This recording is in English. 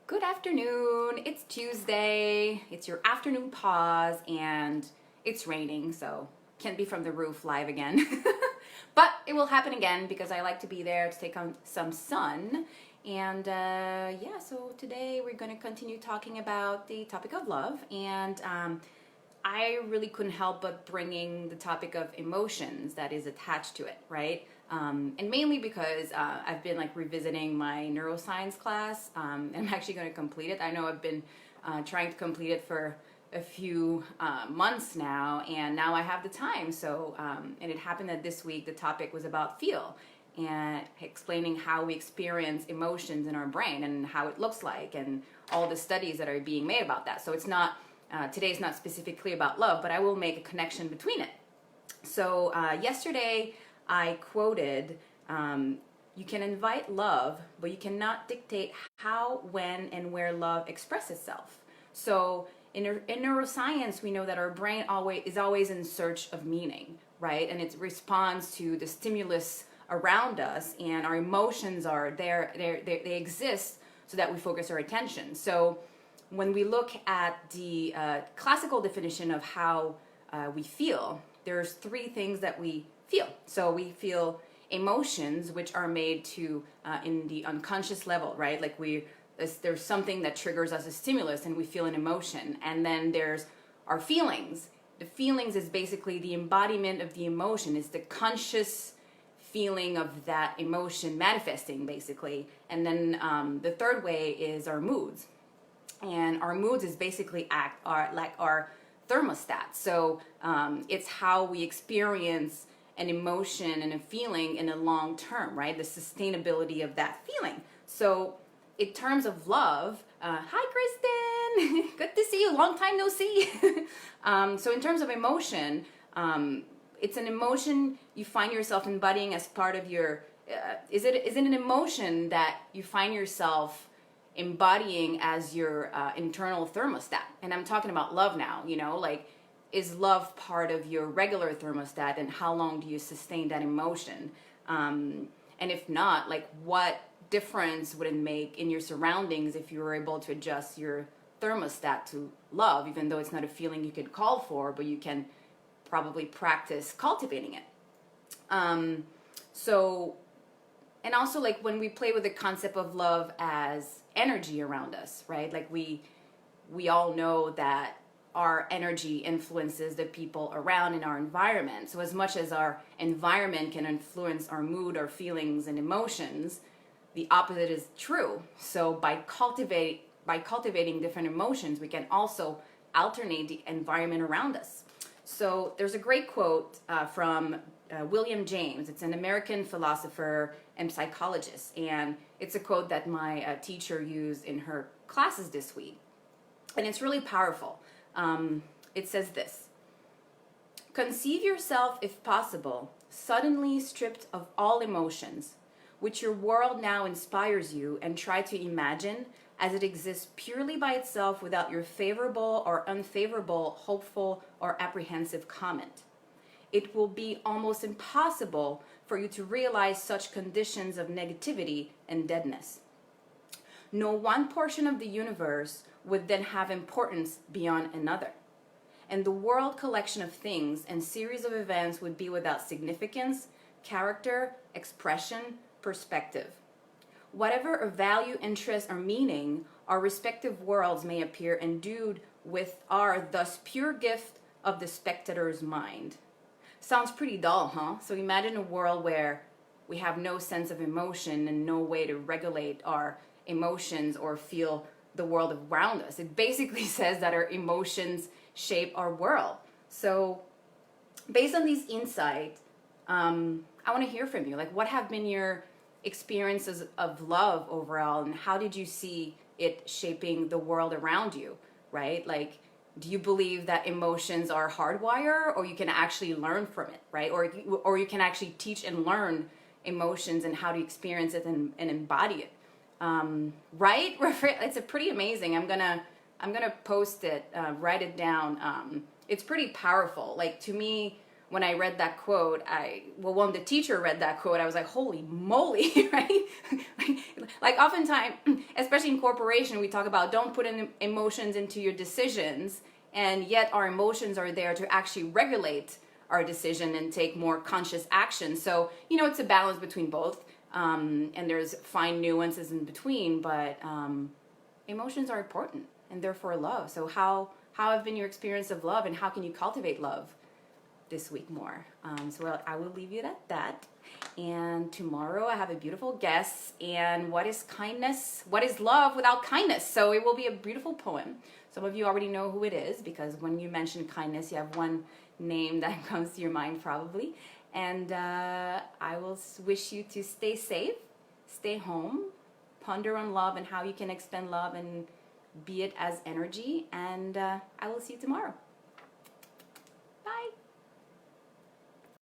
Good afternoon. It's Tuesday. It's your afternoon pause and it's raining, so can't be from the roof live again. But it will happen again because I like to be there to take on some sun. And yeah, so today we're going to continue talking about the topic of love. And I really couldn't help but bringing the topic of emotions that is attached to it, right? And mainly because I've been like revisiting my neuroscience class, and I'm actually going to complete it. I know I've been trying to complete it for a few months now, and now I have the time. So, and it happened that this week the topic was about feel and explaining how we experience emotions in our brain and how it looks like, and all the studies that are being made about that. So it's not today's not specifically about love, but I will make a connection between it. So yesterday I quoted, you can invite love, but you cannot dictate how, when, and where love expresses itself. So in neuroscience, we know that our brain is always in search of meaning, right? And it responds to the stimulus around us, and our emotions are there, they exist so that we focus our attention. So when we look at the classical definition of how we feel, there's three things that we feel. So we feel emotions, which are made to in the unconscious level, right? Like there's something that triggers us a stimulus and we feel an emotion. And then there's our feelings. The feelings is basically the embodiment of the emotion. It's the conscious feeling of that emotion manifesting, basically. And then the third way is our moods. And our moods is basically like our thermostat. So it's how we experience an emotion and a feeling in the long term, right? The sustainability of that feeling. So in terms of love, hi Kristen, good to see you, long time no see. So in terms of emotion, it's an emotion you find yourself embodying as part of your, is it an emotion that you find yourself embodying as your internal thermostat? And I'm talking about love now, like, is love part of your regular thermostat, and how long do you sustain that emotion? And if not, like, what difference would it make in your surroundings if you were able to adjust your thermostat to love, even though it's not a feeling you could call for, but you can probably practice cultivating it. So, and also, like, when we play with the concept of love as energy around us, right? Like we all know that our energy influences the people around in our environment. So as much as our environment can influence our mood, our feelings, and emotions, the opposite is true. So by cultivating different emotions, we can also alternate the environment around us. So there's a great quote from William James. It's an American philosopher and psychologist, and it's a quote that my teacher used in her classes this week, and it's really powerful. It says this: conceive yourself, if possible, suddenly stripped of all emotions, which your world now inspires you, and try to imagine as it exists purely by itself without your favorable or unfavorable, hopeful or apprehensive comment. It will be almost impossible for you to realize such conditions of negativity and deadness. No one portion of the universe would then have importance beyond another, and the world collection of things and series of events would be without significance, character, expression, perspective. Whatever of value, interest, or meaning our respective worlds may appear endued with are thus pure gift of the spectator's mind. Sounds pretty dull, huh? So imagine a world where we have no sense of emotion and no way to regulate our emotions or feel the world around us. It basically says that our emotions shape our world. So based on these insights, I want to hear from you. Like, what have been your experiences of love overall, and how did you see it shaping the world around you, right? Like, do you believe that emotions are hardwired, or you can actually learn from it, right? Or you can actually teach and learn emotions and how to experience it and embody it, right? It's a pretty amazing. I'm gonna post it, write it down. It's pretty powerful. Like, to me, when I read that quote, when the teacher read that quote, I was like, holy moly, right? Like oftentimes, especially in corporation, we talk about don't put in emotions into your decisions, and yet our emotions are there to actually regulate our decision and take more conscious action. So, it's a balance between both, and there's fine nuances in between, but emotions are important, and therefore love. So how have been your experience of love, and how can you cultivate love this week more? So I will leave you at that. And tomorrow I have a beautiful guest. And what is kindness? What is love without kindness? So it will be a beautiful poem. Some of you already know who it is, because when you mention kindness, you have one name that comes to your mind probably. And I will wish you to stay safe, stay home, ponder on love and how you can expend love and be it as energy. And I will see you tomorrow.